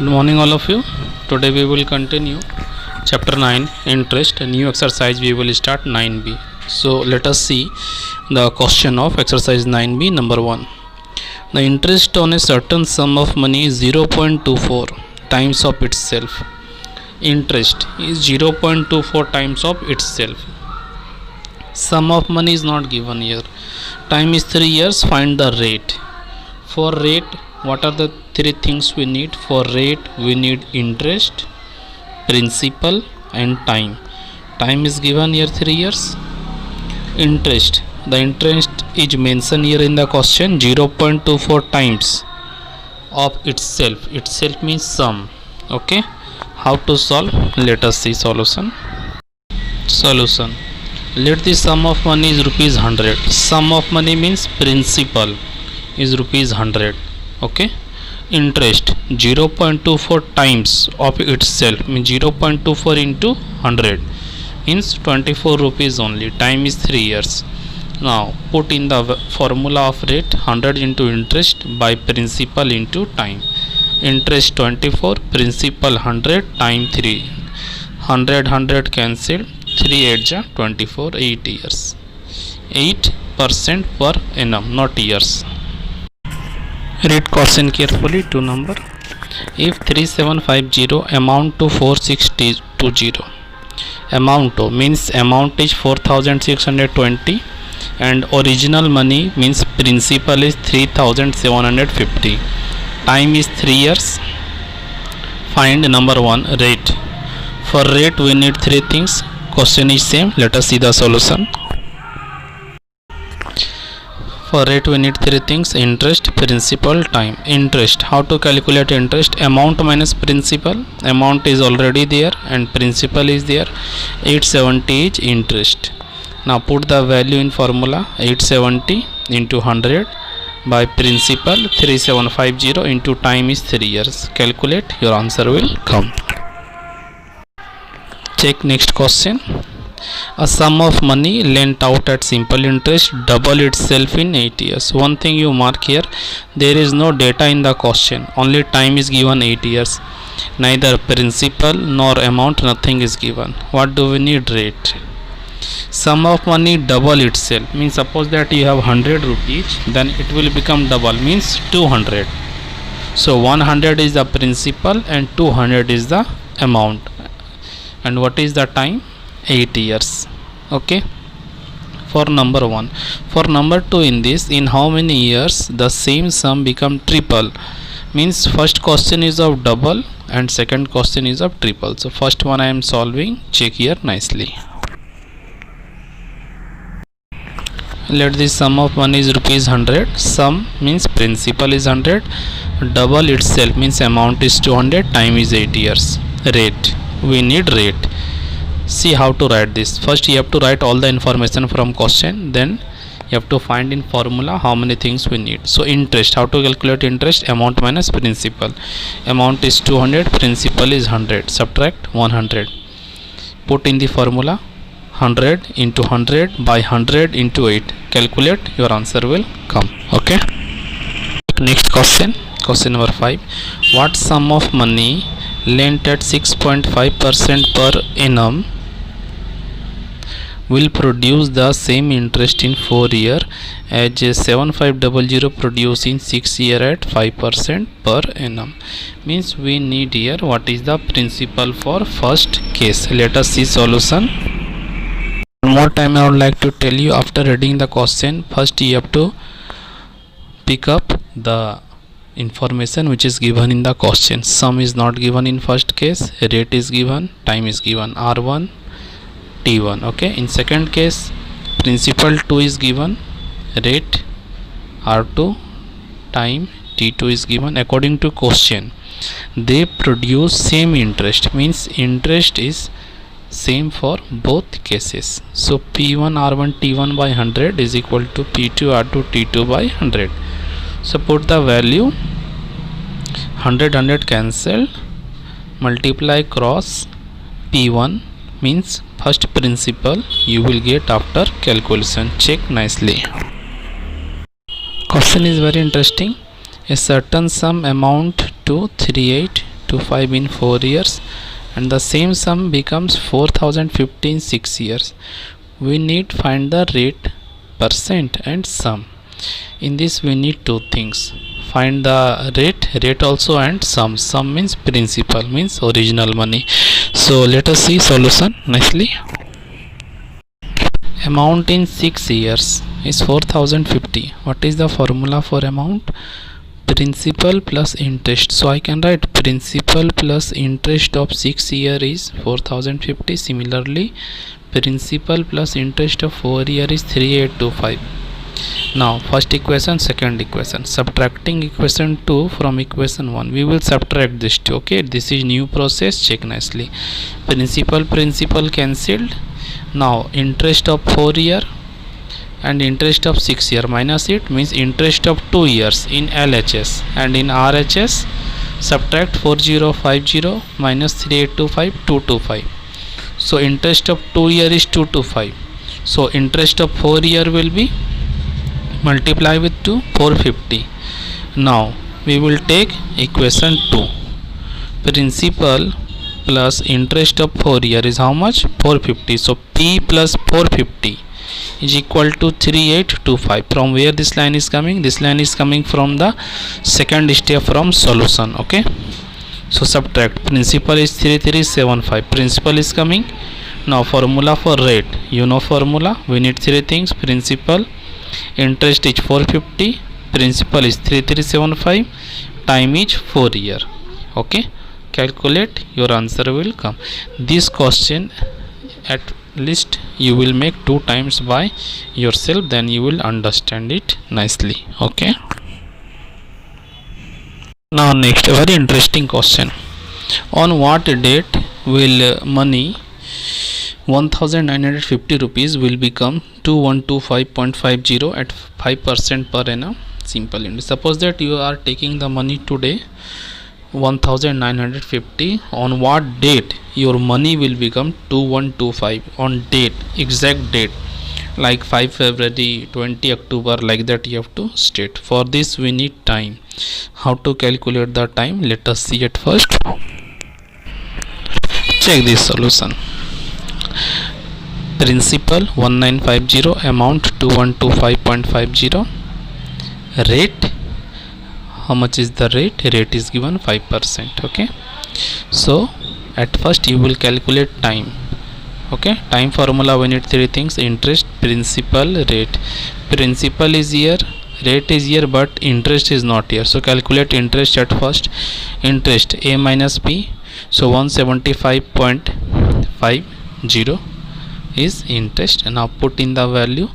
Good morning all of you. Today we will continue chapter 9 interest. A new exercise we will start 9b. So let us see the question of exercise 9b. Number 1. The interest on a certain sum of money is 0.24 times of itself. Interest is 0.24 times of itself. Sum of money is not given here. Time is 3 years. Find the rate. For rate, what are the three things we need? For rate we need interest, principal and time. Time is given here 3 years. Interest, the interest is mentioned here in the question, 0.24 times of itself. Itself means sum. Okay, how to solve? Let us see solution. Let the sum of money is rupees 100. Sum of money means principal is rupees 100. Okay, interest 0.24 times of itself means 0.24 into 100 means 24 rupees only. Time is 3 years. Now put in the formula of rate 100 into interest by principal into time. Interest 24, principal 100, time 3. 100 cancelled, 3 8 24, 8 years. 8% per annum, not years. Read question carefully. 2 number. If 3750 amount to 4620, amount to means amount is 4620 and original money means principal is 3750. Time is 3 years. Find number 1 rate. For rate we need 3 things. Question is same. Let us see the solution. For rate we need 3 things: interest, principal, time. Interest, how to calculate interest? Amount minus principal. Amount is already there and principal is there. 870 is interest. Now put the value in formula. 870 into 100 by principal 3750 into time is 3 years. Calculate, your answer will come. Check next question. A sum of money lent out at simple interest double itself in 8 years. One thing you mark here, there is no data in the question, only time is given 8 years. Neither principal nor amount, nothing is given. What do we need? Rate. Sum of money double itself means suppose that you have 100 rupees, then it will become double means 200. So 100 is the principal and 200 is the amount. And what is the time? 8 years. Okay, for number 1. For number 2, in this, in how many years the same sum become triple? Means first question is of double and second question is of triple. So first one I am solving. Check here nicely. Let the sum of money is rupees 100. Sum means principal is 100. Double itself means amount is 200. Time is 8 years. Rate, we need rate. See how to write this. First you have to write all the information from question, then you have to find in formula how many things we need. So interest, how to calculate interest? Amount minus principal. Amount is 200, principal is 100. Subtract 100. Put in the formula 100 into 100 by 100 into 8. Calculate, your answer will come. Okay. Next question. Question number 5. What sum of money lent at 6.5% per annum will produce the same interest in 4 years as 7500 produce in 6 years at 5% per annum? Means we need here what is the principal for first case. Let us see solution. One more time I would like to tell you, after reading the question, first you have to pick up the information which is given in the question. Sum is not given in first case, rate is given, time is given, R1, T1. Okay, in second case principal 2 is given, rate R2, time T2 is given. According to question they produce same interest, means interest is same for both cases. So P1 R1 T1 by 100 is equal to P2 R2 T2 by 100. So put the value 100 cancelled, multiply cross P1 means first principal you will get after calculation. Check nicely. Question is very interesting. A certain sum amount to 3825 in 4 years, and the same sum becomes 4050 in 6 years. We need find the rate, percent and sum. In this we need two things. Find the rate also, and sum. Sum means principal, means original money. So let us see solution nicely. Amount in 6 years is 4050. What is the formula for amount? Principal plus interest. So I can write principal plus interest of 6 year is 4050. Similarly, principal plus interest of 4 year is 3825. Now first equation, second equation, subtracting equation 2 from equation 1, we will subtract this 2. Okay, this is new process. Check nicely. Principal cancelled. Now interest of 4 year and interest of 6 year, minus it, means interest of 2 years in LHS, and in RHS subtract 4050 minus 3825, 225. So interest of 2 year is 225. So interest of 4 year will be multiply with 2, 450. Now we will take equation 2. Principal plus interest of 4 year is how much? 450. So P plus 450 is equal to 3825. From where this line is coming? This line is coming from the second step from solution. Okay, so subtract. Principal is 3375. Principal is coming. Now formula for rate, you know formula. We need three things. Principal, interest is 450, principal is 3375, time is 4 year. Okay, calculate, your answer will come. This question at least you will make 2 times by yourself, then you will understand it nicely. Okay, now next, a very interesting question. On what date will money 1950 rupees will become 2125.50 at 5% per annum? Simple. Suppose that you are taking the money today 1950. On what date your money will become 2125? On date, exact date, like 5 February, 20 October, like that you have to state. For this we need time. How to calculate the time? Let us see it first. Check this solution. Principal 1950, amount 2125.50. Rate, how much is the rate? Rate is given 5%. Okay, so at first you will calculate time. Okay, time formula, we need three things: interest, principal, rate. Principal is here, rate is here, but interest is not here. So calculate interest at first. Interest, A minus B, so 175.50 is interest. Now put in the value.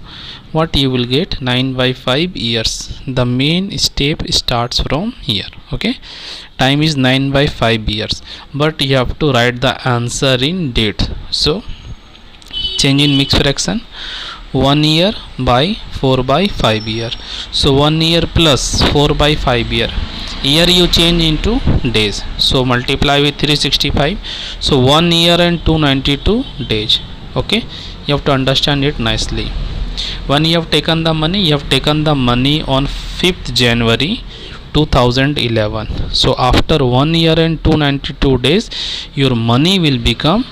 What you will get? 9 by 5 years. The main step starts from here. Okay, time is 9 by 5 years, but you have to write the answer in date. So change in mixed fraction, 1 year by 4 by 5 year. So 1 year plus 4 by 5 year. Year you change into days, so multiply with 365. So 1 year and 292 days. Okay, you have to understand it nicely. When you have taken the money, you have taken the money on 5th January 2011. So after 1 year and 292 days your money will become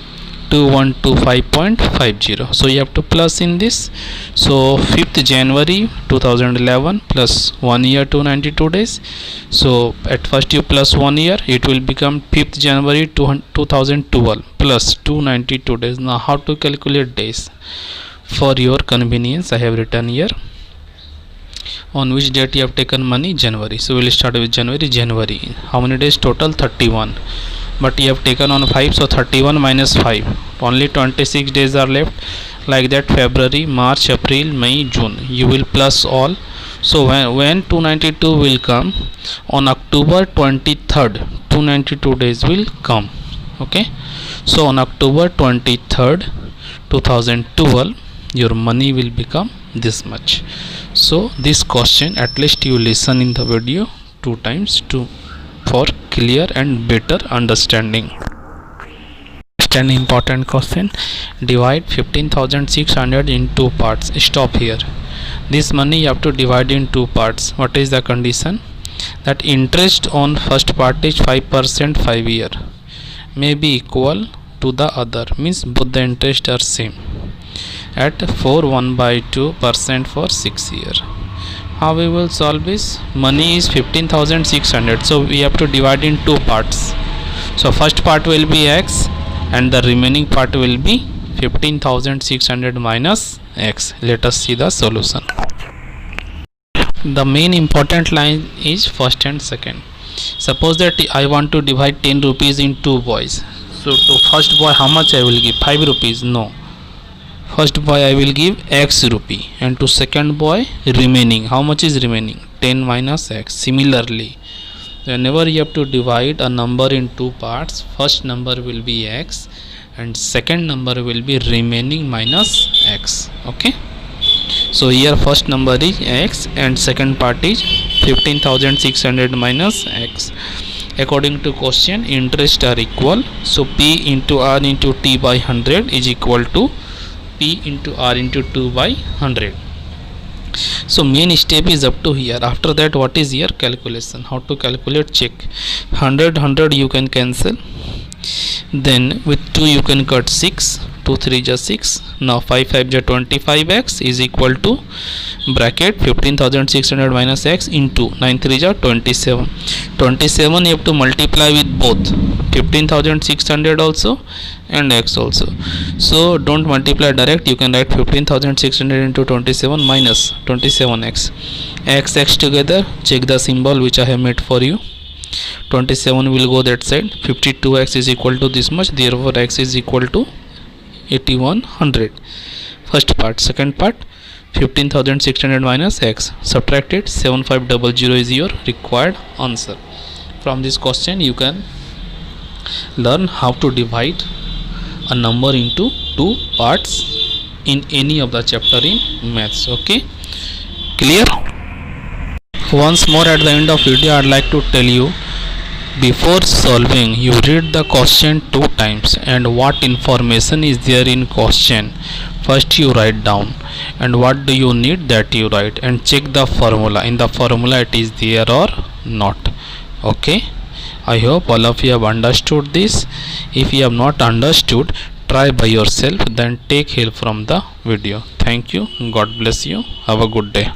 2125.50. so you have to plus in this. So 5th January 2011 plus 1 year 292 days. So at first you plus 1 year, it will become 5th January 2012 plus 292 days. Now how to calculate days? For your convenience I have written here on which date you have taken money. January. So we will start with January. How many days total? 31, but you have taken on 5, so 31 minus 5, only 26 days are left. Like that, February, March, April, May, June, you will plus all. So when 292 will come, on October 23rd 292 days will come. Okay, so on October 23rd 2012 your money will become this much. So this question at least you listen in the video 2 times for clear and better understanding. Next, an important question. Divide 15,600 in 2 parts. Stop here. This money you have to divide in 2 parts. What is the condition? that interest on first part is 5% 5 year may be equal to the other, means both the interest are same, at 4 1/2% for 6 year. How we will solve this? Money is 15,600, so we have to divide in two parts. So first part will be x and the remaining part will be 15,600 minus x. Let us see the solution. The main important line is first and second. Suppose that I want to divide 10 rupees in two boys. So to first boy how much I will give? 5 rupees? No. First boy I will give x rupee, and to second boy remaining. How much is remaining? 10 minus x. Similarly, whenever you have to divide a number in two parts, first number will be x and second number will be remaining minus x. Okay, so here first number is x and second part is 15,600 minus x. According to question, interest are equal, so p into r into t by 100 is equal to p into r into 2 by 100. So main step is up to here. After that, what is your calculation? How to calculate? Check. 100 you can cancel, then with 2 you can cut 6, 2 3 is 6. Now 5 5 is 25x is equal to bracket 15,600 minus x into 9 3 is 27. 27 you have to multiply with both 15,600 also and x also. So don't multiply direct, you can write 15,600 into 27 minus 27x. X together, check the symbol which I have made for you. 27 will go that side. 52x is equal to this much, therefore x is equal to 8100. First part. Second part, 15,600 minus x. Subtract it, 7500 is your required answer. From this question you can learn how to divide a number into two parts in any of the chapter in maths. Okay, clear? Once more, at the end of video I'd like to tell you, before solving you read the question 2 times and what information is there in question. First you write down, and what do you need, that you write, and check the formula. In the formula it is there or not. Okay, I hope all of you have understood this. If you have not understood, try by yourself, then take help from the video. Thank you. God bless you. Have a good day.